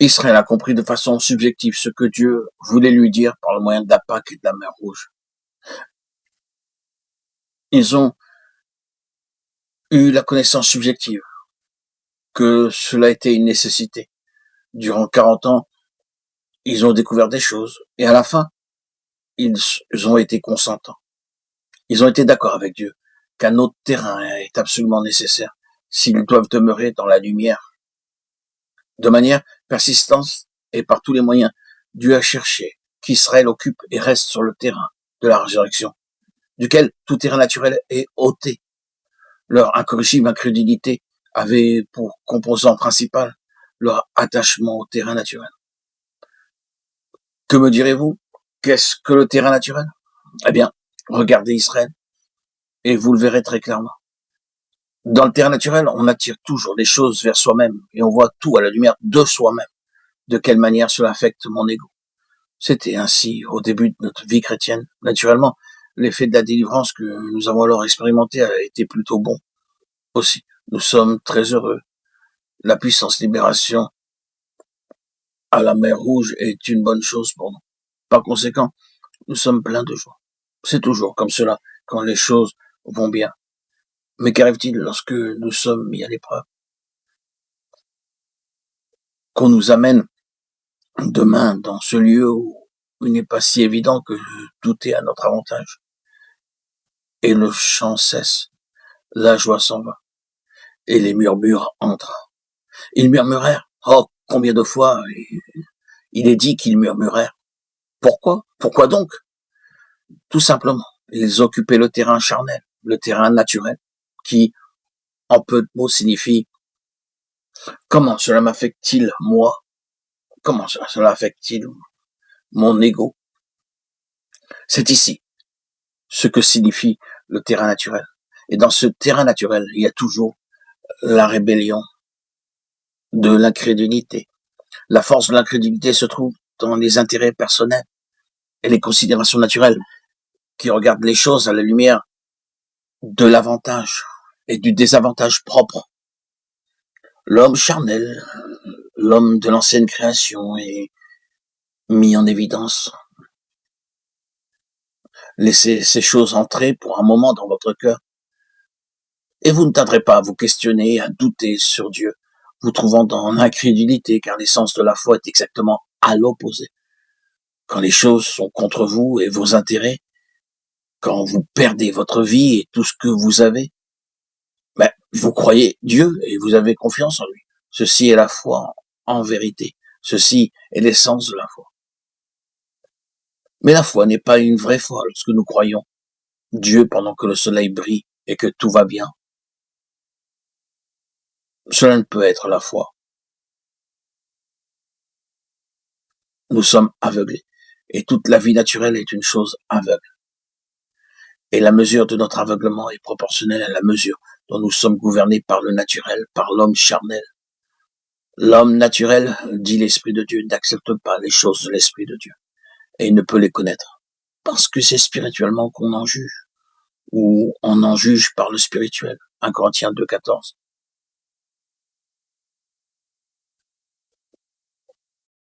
Israël a compris de façon subjective ce que Dieu voulait lui dire par le moyen de la Pâque et de la mer Rouge. Ils ont eu la connaissance subjective que cela était une nécessité. Durant 40 ans, ils ont découvert des choses et à la fin, ils ont été consentants. Ils ont été d'accord avec Dieu qu'un autre terrain est absolument nécessaire s'ils doivent demeurer dans la lumière. De manière persistante et par tous les moyens, Dieu a cherché qu'Israël occupe et reste sur le terrain de la résurrection, duquel tout terrain naturel est ôté. Leur incorrigible incrédulité avait pour composant principal leur attachement au terrain naturel. Que me direz-vous? Qu'est-ce que le terrain naturel? Eh bien, regardez Israël et vous le verrez très clairement. Dans le terrain naturel, on attire toujours les choses vers soi-même et on voit tout à la lumière de soi-même. De quelle manière cela affecte mon ego? C'était ainsi au début de notre vie chrétienne. Naturellement, l'effet de la délivrance que nous avons alors expérimenté a été plutôt bon aussi. Nous sommes très heureux. La puissance libération à la mer Rouge est une bonne chose pour nous. Par conséquent, nous sommes pleins de joie. C'est toujours comme cela quand les choses vont bien. Mais qu'arrive-t-il lorsque nous sommes mis à l'épreuve? Qu'on nous amène demain dans ce lieu où il n'est pas si évident que tout est à notre avantage. Et le chant cesse, la joie s'en va, et les murmures entrent. Ils murmurèrent. Oh, combien de fois il est dit qu'ils murmurèrent. Pourquoi? Pourquoi donc? Tout simplement, ils occupaient le terrain charnel, le terrain naturel, qui, en peu de mots, signifie comment cela m'affecte-t-il, moi? Comment cela affecte-t-il mon ego? C'est ici ce que signifie le terrain naturel. Et dans ce terrain naturel, il y a toujours la rébellion de l'incrédulité. La force de l'incrédulité se trouve dans les intérêts personnels et les considérations naturelles qui regardent les choses à la lumière de l'avantage et du désavantage propre. L'homme charnel, l'homme de l'ancienne création est mis en évidence. Laissez ces choses entrer pour un moment dans votre cœur et vous ne tarderez pas à vous questionner, à douter sur Dieu, vous trouvant dans l'incrédulité car l'essence de la foi est exactement à l'opposé. Quand les choses sont contre vous et vos intérêts, quand vous perdez votre vie et tout ce que vous avez, ben, vous croyez Dieu et vous avez confiance en lui. Ceci est la foi en vérité. Ceci est l'essence de la foi. Mais la foi n'est pas une vraie foi lorsque nous croyons Dieu pendant que le soleil brille et que tout va bien. Cela ne peut être la foi. Nous sommes aveuglés. Et toute la vie naturelle est une chose aveugle. Et la mesure de notre aveuglement est proportionnelle à la mesure dont nous sommes gouvernés par le naturel, par l'homme charnel. L'homme naturel, dit l'Esprit de Dieu, n'accepte pas les choses de l'Esprit de Dieu. Et il ne peut les connaître. Parce que c'est spirituellement qu'on en juge. Ou on en juge par le spirituel. 1 Corinthiens 2,14.